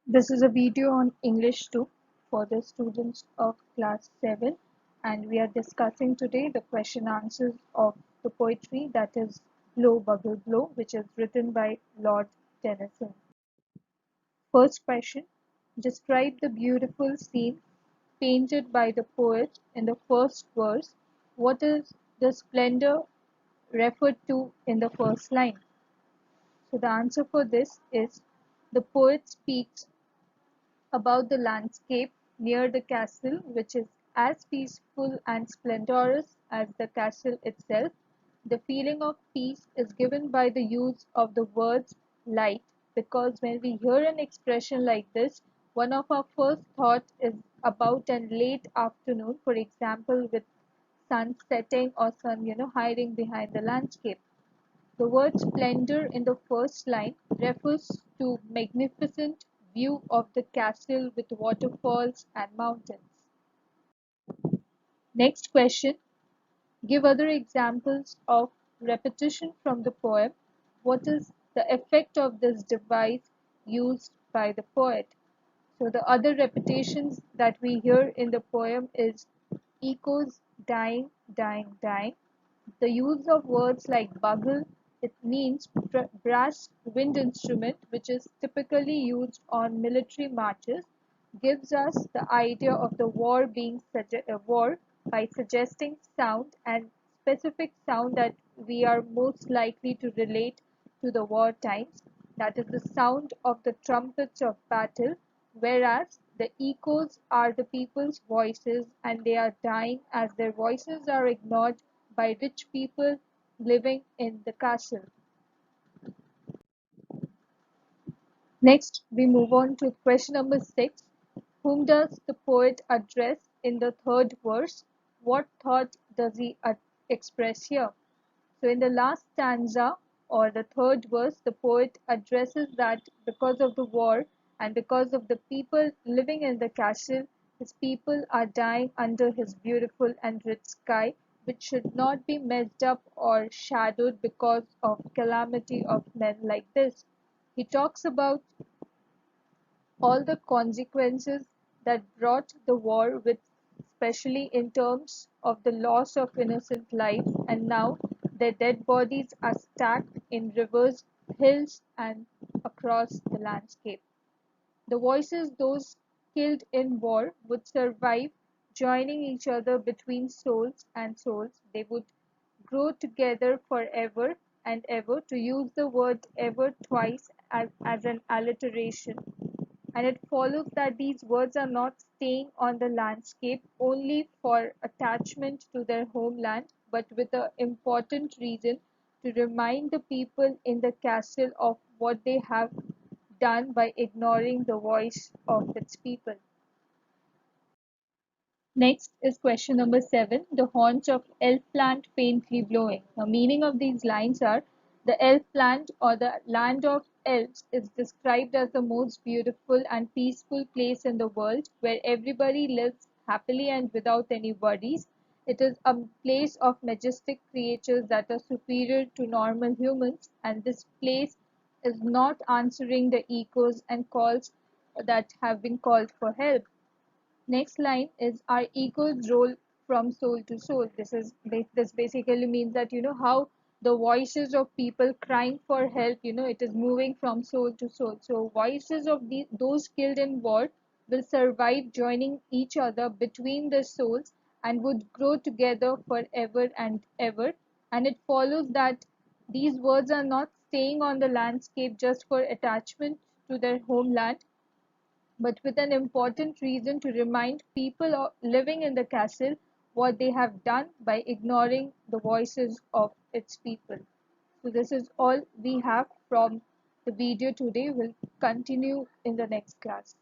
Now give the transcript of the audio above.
This is a video on English 2 for the students of class 7, and we are discussing today the question answers of the poetry that is Blow Bubble Blow, which is written by Lord Tennyson. First question: describe the beautiful scene painted by the poet in the first verse. What is the splendor referred to in the first line? So the answer for this is the poet speaks about the landscape near the castle, which is as peaceful and splendorous as the castle itself. The feeling of peace is given by the use of the words light, because when we hear an expression like this, one of our first thought is about a late afternoon, for example, with sun setting or sun hiding behind the landscape. The word splendor in the first line refers to magnificent view of the castle with waterfalls and mountains. Next question: give other examples of repetition from the poem. What is the effect of this device used by the poet? So the other repetitions that we hear in the poem is echoes, dying, dying, dying. The use of words like bugle, it means brass wind instrument, which is typically used on military marches, gives us the idea of the war being a war by suggesting sound and specific sound that we are most likely to relate to the war times. That is the sound of the trumpets of battle, whereas the echoes are the people's voices and they are dying as their voices are ignored by rich people living in the castle. Next, we move on to question number 6. Whom does the poet address in the third verse? What thought does he express here? So, in the last stanza or the third verse, the poet addresses that because of the war and because of the people living in the castle, his people are dying under his beautiful and rich sky, which should not be messed up or shadowed because of calamity of men like this. He talks about all the consequences that brought the war with, especially in terms of the loss of innocent lives, and now their dead bodies are stacked in rivers, hills, and across the landscape. The voices those killed in war would survive, joining each other between souls and souls. They would grow together forever and ever, to use the word ever twice as an alliteration, and it follows that these words are not staying on the landscape only for attachment to their homeland, but with an important reason to remind the people in the castle of what they have done by ignoring the voice of its people. Next is question number 7. The haunch of elf plant faintly blowing. The meaning of these lines are: the elf plant or the land of elves is described as the most beautiful and peaceful place in the world, where everybody lives happily and without any worries. It is a place of majestic creatures that are superior to normal humans, and this place is not answering the echoes and calls that have been called for help. Next line is our egos roll from soul to soul. This basically means that how the voices of people crying for help, it is moving from soul to soul. So voices of those killed in war will survive, joining each other between the souls, and would grow together forever and ever. And it follows that these words are not staying on the landscape just for attachment to their homeland, but with an important reason to remind people living in the castle what they have done by ignoring the voices of its people. So this is all we have from the video today. We'll continue in the next class.